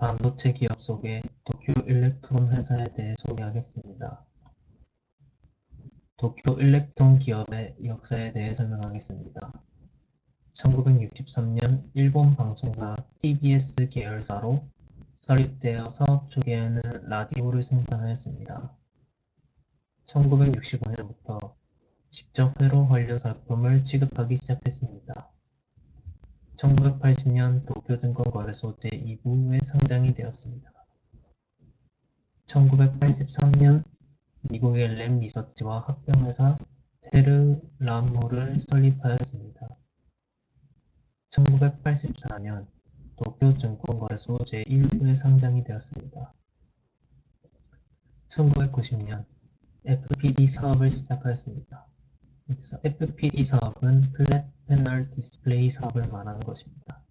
반도체 기업 속의 도쿄 일렉트론 회사에 대해 소개하겠습니다. 도쿄 일렉트론 기업의 역사에 대해 설명하겠습니다. 1963년 일본 방송사 TBS 계열사로 설립되어 사업 초기에는 라디오를 생산하였습니다. 1965년부터 직접 회로 관련 상품을 취급하기 시작했습니다. 1980년 도쿄증권거래소 제2부에 상장이 되었습니다. 1983년 미국의 램 리서치와 합병회사 테르라모를 설립하였습니다. 1984년 도쿄증권거래소 제1부에 상장이 되었습니다. 1990년 FPD 사업을 시작하였습니다. 여기서 FPD 사업은 플랫 패널 디스플레이 사업을 말하는 것입니다.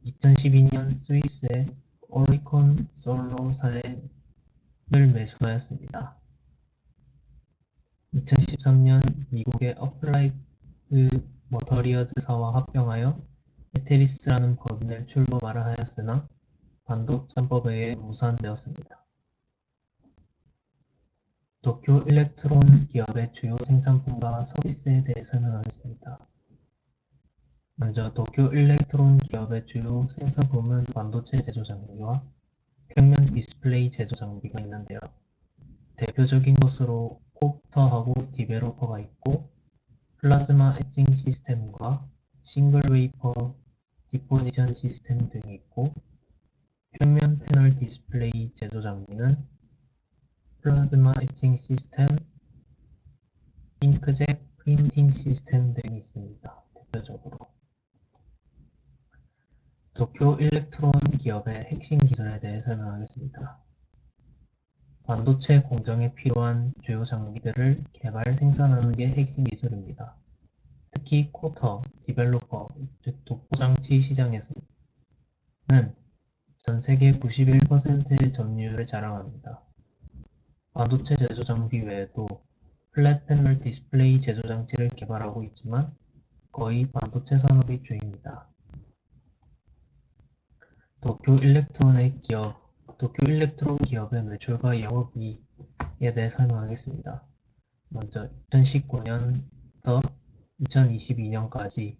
2012년 스위스의 오리콘 솔로사를 매수하였습니다. 2013년 미국의 어플라이드 머터리얼즈사와 합병하여 에테리스라는 법인을 출범하려 하였으나 반독점법에 의해 무산되었습니다. 도쿄 일렉트론 기업의 주요 생산품과 서비스에 대해 설명하겠습니다. 먼저 도쿄 일렉트론 기업의 주요 생산품은 반도체 제조 장비와 평면 디스플레이 제조 장비가 있는데요. 대표적인 것으로 콥터하고 디벨로퍼가 있고 플라즈마 에칭 시스템과 싱글 웨이퍼 디포지션 시스템 등이 있고 평면 패널 디스플레이 제조 장비는 플라즈마 에칭 시스템, 잉크젯 프린팅 시스템 등이 있습니다. 대표적으로 도쿄 일렉트론 기업의 핵심 기술에 대해 설명하겠습니다. 반도체 공정에 필요한 주요 장비들을 개발, 생산하는 게 핵심 기술입니다. 특히 쿼터, 디벨로퍼, 즉 독보장치 시장에서는 전 세계 91%의 점유율을 자랑합니다. 반도체 제조 장비 외에도 플랫 패널 디스플레이 제조 장치를 개발하고 있지만 거의 반도체 산업이 주입니다. 도쿄 일렉트론 기업의 매출과 영업이익에 대해 설명하겠습니다. 먼저 2019년부터 2022년까지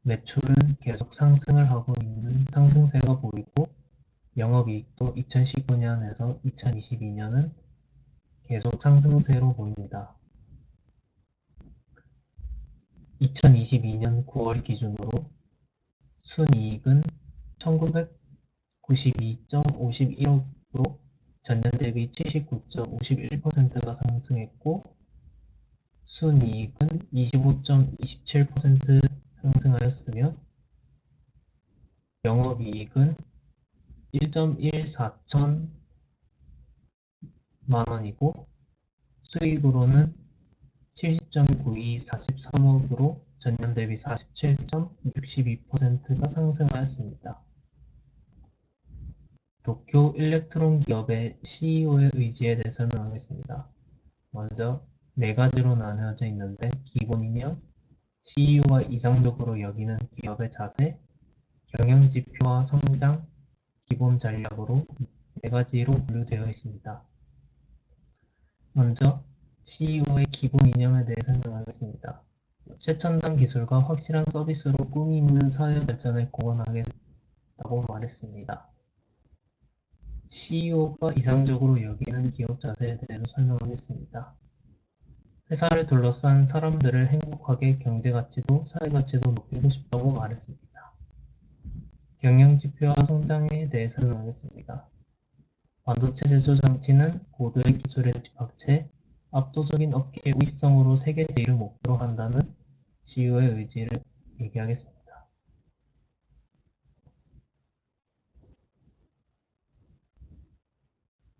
매출은 계속 상승을 하고 있는 상승세가 보이고 영업이익도 2019년에서 2022년은 계속 상승세로 보입니다. 2022년 9월 기준으로 순이익은 1992.51억으로 전년 대비 79.51%가 상승했고 순이익은 25.27% 상승하였으며 영업이익은 1.14천 만원이고 수익으로는 70.92 43억으로 전년 대비 47.62%가 상승하였습니다. 도쿄 일렉트론 기업의 CEO의 의지에 대해 설명하겠습니다. 먼저 네 가지로 나뉘어져 있는데 기본이며 CEO가 이상적으로 여기는 기업의 자세, 경영지표와 성장, 기본 전략으로 네 가지로 분류되어 있습니다. 먼저 CEO의 기본 이념에 대해 설명하겠습니다. 최첨단 기술과 확실한 서비스로 꿈이 있는 사회 발전을 공헌하겠다고 말했습니다. CEO가 이상적으로 여기는 기업 자세에 대해서 설명하겠습니다. 회사를 둘러싼 사람들을 행복하게 경제가치도 사회가치도 높이고 싶다고 말했습니다. 경영지표와 성장에 대해 설명하겠습니다. 반도체 제조 장치는 고도의 기술에 집합체, 압도적인 업계 우위성으로 세계 제일을 목표로 한다는 CEO의 의지를 얘기하겠습니다.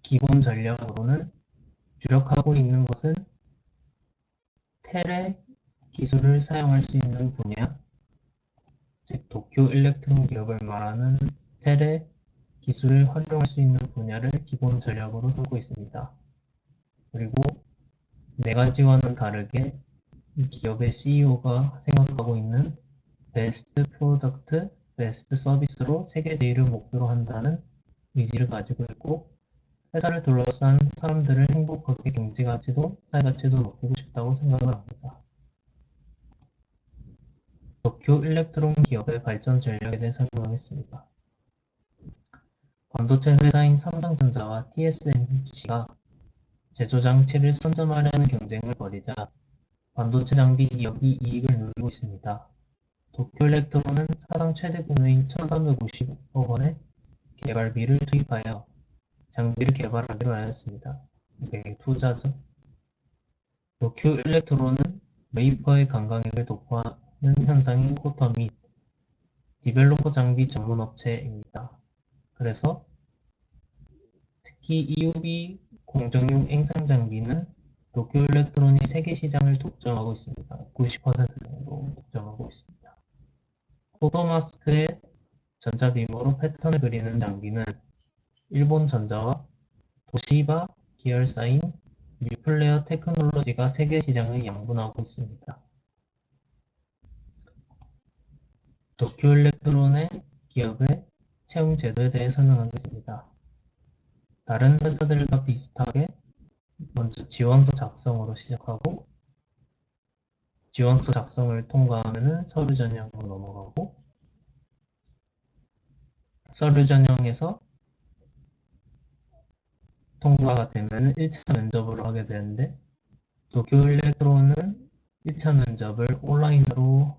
기본 전략으로는 주력하고 있는 것은 테레 기술을 사용할 수 있는 분야, 즉 도쿄 일렉트론 기업을 말하는 테레 기술을 활용할 수 있는 분야를 기본 전략으로 삼고 있습니다. 그리고 네 가지와는 다르게 이 기업의 CEO가 생각하고 있는 베스트 프로덕트, 베스트 서비스로 세계 제일을 목표로 한다는 의지를 가지고 있고 회사를 둘러싼 사람들을 행복하게 경제 가치도 사회 가치도 높이고 싶다고 생각을 합니다. 도쿄 일렉트론 기업의 발전 전략에 대해 설명하겠습니다. 반도체 회사인 삼성전자와 TSMC가 제조 장치를 선점하려는 경쟁을 벌이자 반도체 장비 기업이 이익을 누리고 있습니다. 도쿄 일렉트론은 사상 최대 규모인 1350억 원의 개발비를 투입하여 장비를 개발하기로 하였습니다. 이게 투자죠. 도쿄 일렉트론은 웨이퍼의 감광액을 도포하는 현상인 코터 및 디벨로퍼 장비 전문 업체입니다. 그래서 특히 EUV 공정용 앵상 장비는 도쿄 일렉트론이 세계 시장을 독점하고 있습니다. 90% 정도 독점하고 있습니다. 포토마스크의 전자비모로 패턴을 그리는 장비는 일본 전자와 도시바 계열사인 뉴플레어 테크놀로지가 세계 시장을 양분하고 있습니다. 도쿄 일렉트론의 기업의 채용 제도에 대해 설명하겠습니다. 다른 회사들과 비슷하게 먼저 지원서 작성으로 시작하고 지원서 작성을 통과하면 서류 전형으로 넘어가고 서류 전형에서 통과가 되면 1차 면접을 하게 되는데 도쿄 일렉트론은 1차 면접을 온라인으로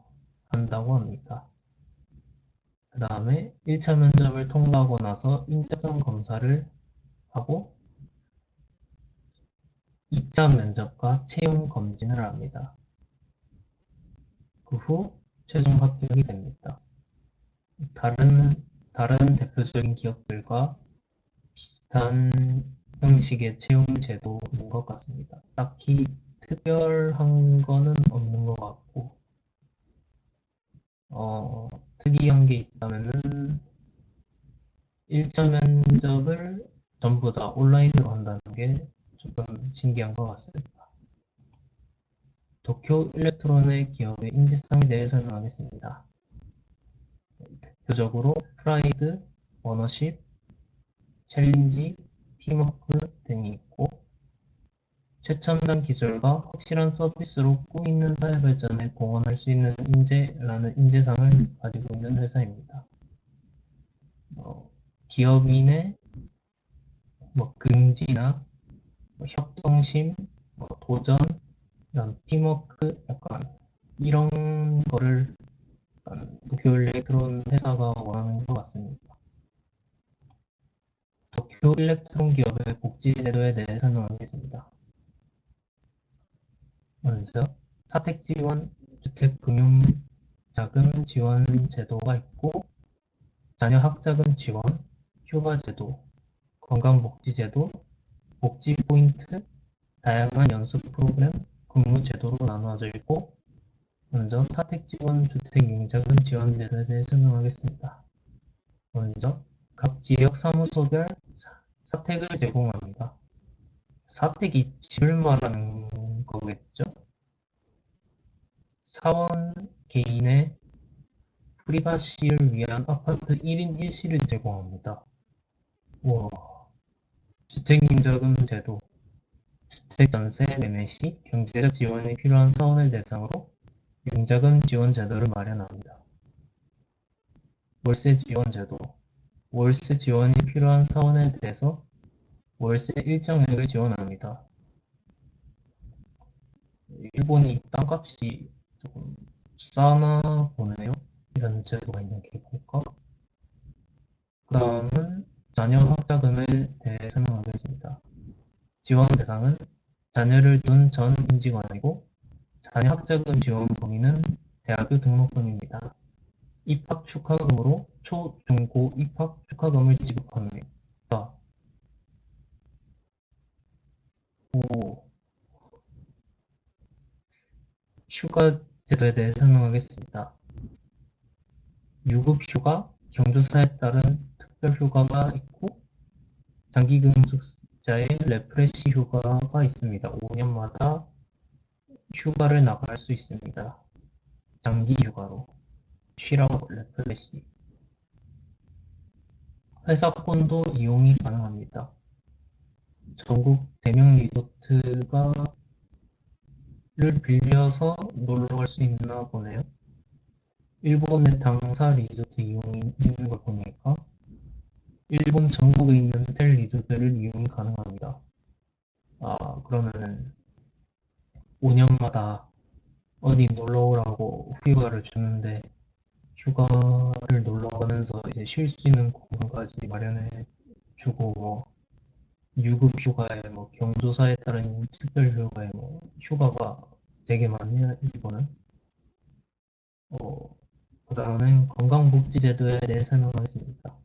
한다고 합니다. 그 다음에 1차 면접을 통과하고 나서 인적성 검사를 하고 2차 면접과 채용 검진을 합니다. 그 후 최종 합격이 됩니다. 다른 대표적인 기업들과 비슷한 형식의 채용 제도인 것 같습니다. 딱히 특별한 거는 없는 것 같고, 특이한 게 있다면은 1차 면접을 전부 다 온라인으로 한다는 게 조금 신기한 것 같습니다. 도쿄 일렉트론의 기업의 인지상에 대해 설명하겠습니다. 대표적으로 프라이드, 오너십, 챌린지, 팀워크 등이 있고 최첨단 기술과 확실한 서비스로 꿈있는 사회 발전에 공헌할 수 있는 인재라는 인재상을 가지고 있는 회사입니다. 기업인의 긍지나 협동심, 도전, 팀워크 약간 이런 거를 도쿄 일렉트론 회사가 원하는 것 같습니다. 도쿄 일렉트론 기업의 복지 제도에 대해 설명하겠습니다. 먼저 사택 지원, 주택금융자금 지원 제도가 있고 자녀 학자금 지원, 휴가 제도, 건강복지 제도, 복지 포인트, 다양한 연수 프로그램, 근무 제도로 나누어져 있고 먼저 사택 지원, 주택융자금 지원 제도에 대해 설명하겠습니다. 먼저 각 지역 사무소별 사택을 제공합니다. 사택이 집을 말하는 거겠죠? 사원 개인의 프리바시를 위한 아파트 1인 1실을 제공합니다. 우와. 주택융자금 제도 주택전세 매매 시 경제적 지원이 필요한 사원을 대상으로 융자금 지원 제도를 마련합니다. 월세 지원 제도 월세 지원이 필요한 사원에 대해서 월세 일정액을 지원합니다. 일본이 땅값이 조금 싸나 보네요. 이런 제도가 있는 게 볼까? 그 다음은 자녀 학자금에 대해 설명하겠습니다. 지원 대상은 자녀를 둔 전 임직원이고 자녀 학자금 지원 범위는 대학교 등록금입니다. 입학 축하금으로 초, 중, 고 입학 축하금을 지급합니다. 오, 휴가 제도에 대해 설명하겠습니다. 유급 휴가, 경조사에 따른 특별 휴가가 있고 장기근속자의 레프레시 휴가가 있습니다. 5년마다 휴가를 나갈 수 있습니다. 장기 휴가로 쉬라고 레프레시. 회사권도 이용이 가능합니다. 전국 대명 리조트가 를 빌려서 놀러 갈 수 있나 보네요. 일본의 당사 리조트 이용이 있는 걸 보니까 일본 전국에 있는 호텔 리조트를 이용이 가능합니다. 그러면은 5년마다 어디 놀러 오라고 휴가를 주는데 휴가를 놀러 가면서 이제 쉴 수 있는 공간까지 마련해 주고 뭐 유급 휴가에 뭐 경조사에 따른 특별 휴가에 뭐 휴가가 되게 많네요, 일본은. 어, 그다음엔 건강복지제도에 대해 설명하겠습니다.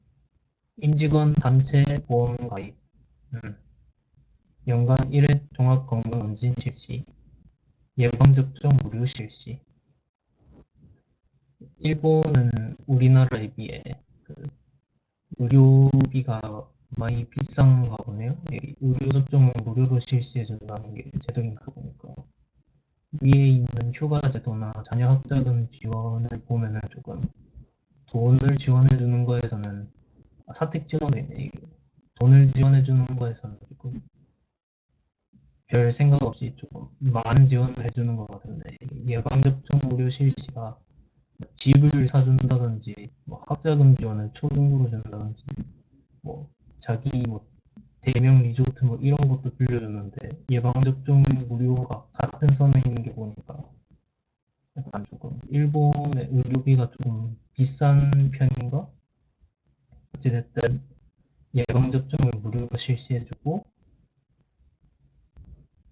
임직원 단체 보험 가입, 음, 연간 1회 종합건강검진 실시, 예방접종 무료 실시. 일본은 우리나라에 비해 그 의료비가 많이 비싼가 보네요. 의료 접종을 무료로 실시해준다는 게 제도인가 보니까. 위에 있는 휴가 제도나 자녀 학자금 지원을 보면은 조금 돈을 지원해주는 거에서는 사택 지원도 있네. 돈을 지원해주는 거에서는 조금 별 생각 없이 조금 많은 지원을 해주는 것 같은데 예방접종 무료 실시가 집을 사준다든지 뭐 학자금 지원을 초중고로 준다든지 뭐 자기 뭐 대명 리조트 뭐 이런 것도 빌려주는데 예방접종 무료가 같은 선에 있는 게 보니까 약간 조금 일본의 의료비가 좀 비싼 편인가? 어찌됐든 예방접종을 무료로 실시해주고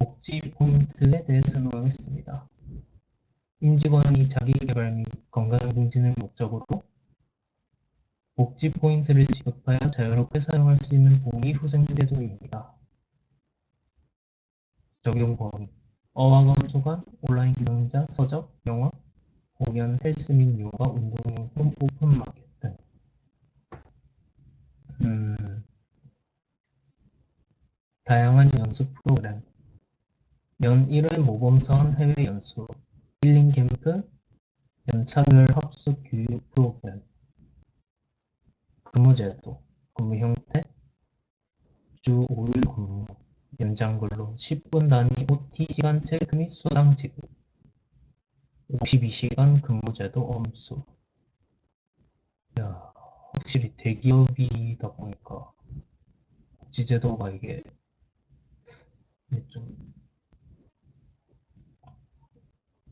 복지 포인트에 대해 설명하겠습니다. 임직원이 자기계발 및 건강 증진을 목적으로 복지 포인트를 지급하여 자유롭게 사용할 수 있는 복리 후생 제도입니다. 적용 범위 어학원 수강, 온라인 강좌, 서적, 영화, 공연, 헬스 및 요가, 운동용품, 오픈마켓 등 다양한 연수 프로그램 연 1회 모범사원 해외 연수, 힐링 캠프, 연차별 합숙 교육 프로그램, 근무제도, 근무 형태, 주 5일 근무, 연장근로, 10분 단위 OT 시간 체크 및 수당 지급, 52시간 근무제도 엄수. 야, 확실히 대기업이다 보니까 복지제도가 이게 좀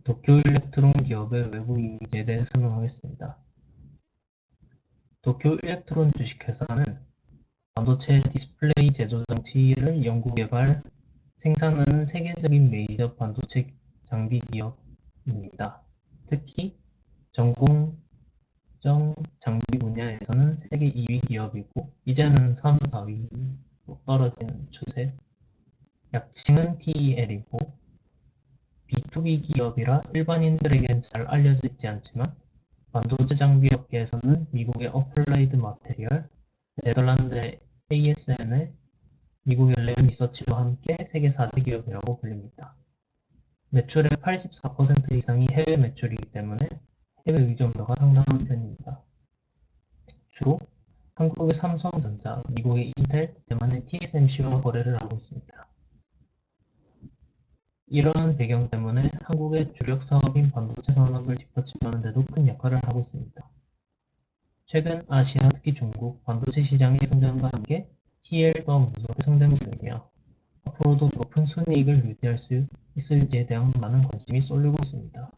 도쿄 일렉트론 기업의 외부 이미지에 대해 설명하겠습니다. 도쿄 일렉트론 주식회사는 반도체 디스플레이 제조 장치를 연구 개발, 생산하는 세계적인 메이저 반도체 장비 기업입니다. 특히 전공정 장비 분야에서는 세계 2위 기업이고 이제는 3, 4위로 떨어진 추세. 약칭은 TEL이고 B2B 기업이라 일반인들에겐 잘 알려져 있지 않지만 반도체 장비 업계에서는 미국의 어플라이드 마테리얼, 네덜란드의 ASML, 미국의 램 리서치와 함께 세계 4대 기업이라고 불립니다. 매출의 84% 이상이 해외 매출이기 때문에 해외 의존도가 상당한 편입니다. 주로 한국의 삼성전자, 미국의 인텔, 대만의 TSMC와 거래를 하고 있습니다. 이러한 배경 때문에 한국의 주력 사업인 반도체 산업을 뒷받침하는 데도 큰 역할을 하고 있습니다. 최근 아시아, 특히 중국, 반도체 시장의 성장과 함께 TL도 무섭게 성장 중이며 앞으로도 높은 순이익을 유지할 수 있을지에 대한 많은 관심이 쏠리고 있습니다.